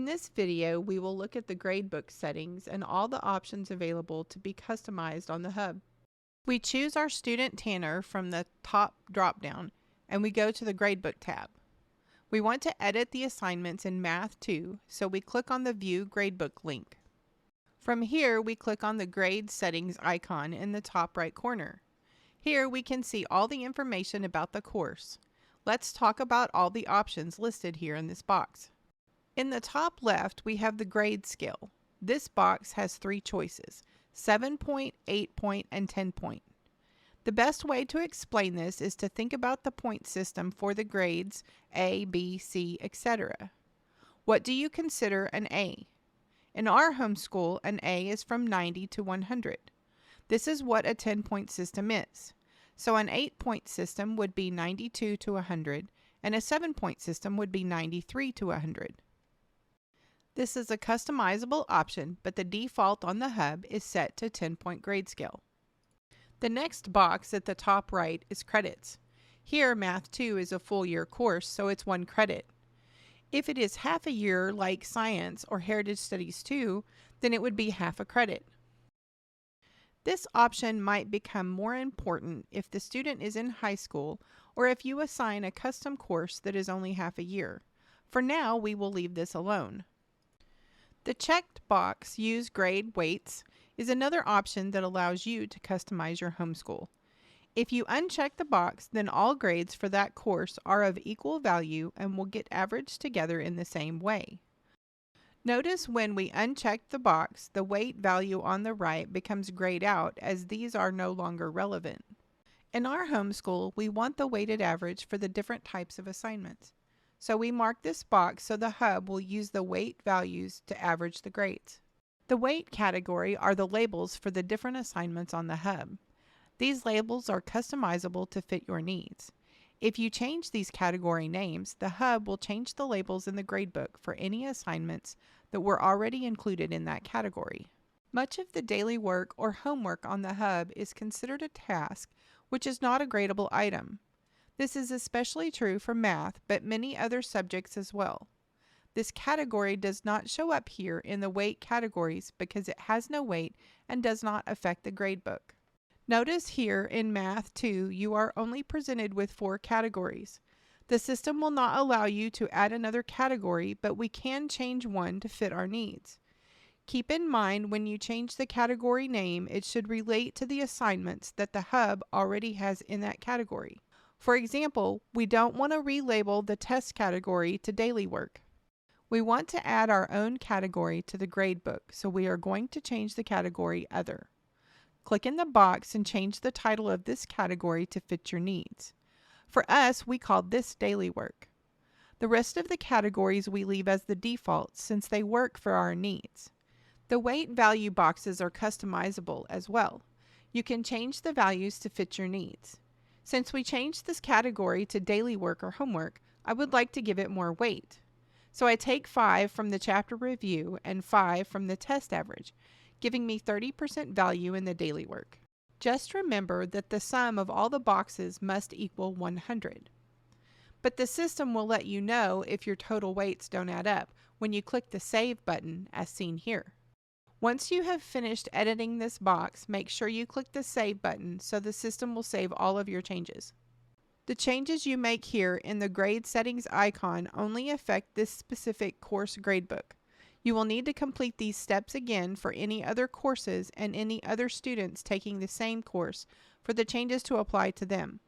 In this video, we will look at the gradebook settings and all the options available to be customized on the Hub. We choose our student Tanner from the top drop-down, and we go to the Gradebook tab. We want to edit the assignments in Math 2, so we click on the View Gradebook link. From here, we click on the Grade Settings icon in the top right corner. Here we can see all the information about the course. Let's talk about all the options listed here in this box. In the top left, we have the grade scale. This box has 3 choices: 7-point, 8-point, and 10-point. The best way to explain this is to think about the point system for the grades A, B, C, etc. What do you consider an A? In our homeschool, an A is from 90 to 100. This is what a 10-point system is. So an 8-point system would be 92 to 100, and a 7-point system would be 93 to 100. This is a customizable option, but the default on the Hub is set to 10-point grade scale. The next box at the top right is credits. Here, Math 2 is a full year course, so it's 1 credit. If it is half a year, like Science or Heritage Studies 2, then it would be half a credit. This option might become more important if the student is in high school or if you assign a custom course that is only half a year. For now, we will leave this alone. The checked box, Use Grade Weights, is another option that allows you to customize your homeschool. If you uncheck the box, then all grades for that course are of equal value and will get averaged together in the same way. Notice when we uncheck the box, the weight value on the right becomes grayed out as these are no longer relevant. In our homeschool, we want the weighted average for the different types of assignments. So we mark this box so the Hub will use the weight values to average the grades. The weight category are the labels for the different assignments on the Hub. These labels are customizable to fit your needs. If you change these category names, the Hub will change the labels in the gradebook for any assignments that were already included in that category. Much of the daily work or homework on the Hub is considered a task, which is not a gradable item. This is especially true for math, but many other subjects as well. This category does not show up here in the weight categories because it has no weight and does not affect the gradebook. Notice here in Math 2, you are only presented with 4 categories. The system will not allow you to add another category, but we can change one to fit our needs. Keep in mind when you change the category name, it should relate to the assignments that the Hub already has in that category. For example, we don't want to relabel the test category to daily work. We want to add our own category to the gradebook, so we are going to change the category Other. Click in the box and change the title of this category to fit your needs. For us, we called this Daily Work. The rest of the categories we leave as the default since they work for our needs. The weight value boxes are customizable as well. You can change the values to fit your needs. Since we changed this category to Daily Work or Homework, I would like to give it more weight. So I take 5 from the chapter review and 5 from the test average, giving me 30% value in the daily work. Just remember that the sum of all the boxes must equal 100. But the system will let you know if your total weights don't add up when you click the Save button as seen here. Once you have finished editing this box, make sure you click the Save button so the system will save all of your changes. The changes you make here in the grade settings icon only affect this specific course gradebook. You will need to complete these steps again for any other courses and any other students taking the same course for the changes to apply to them.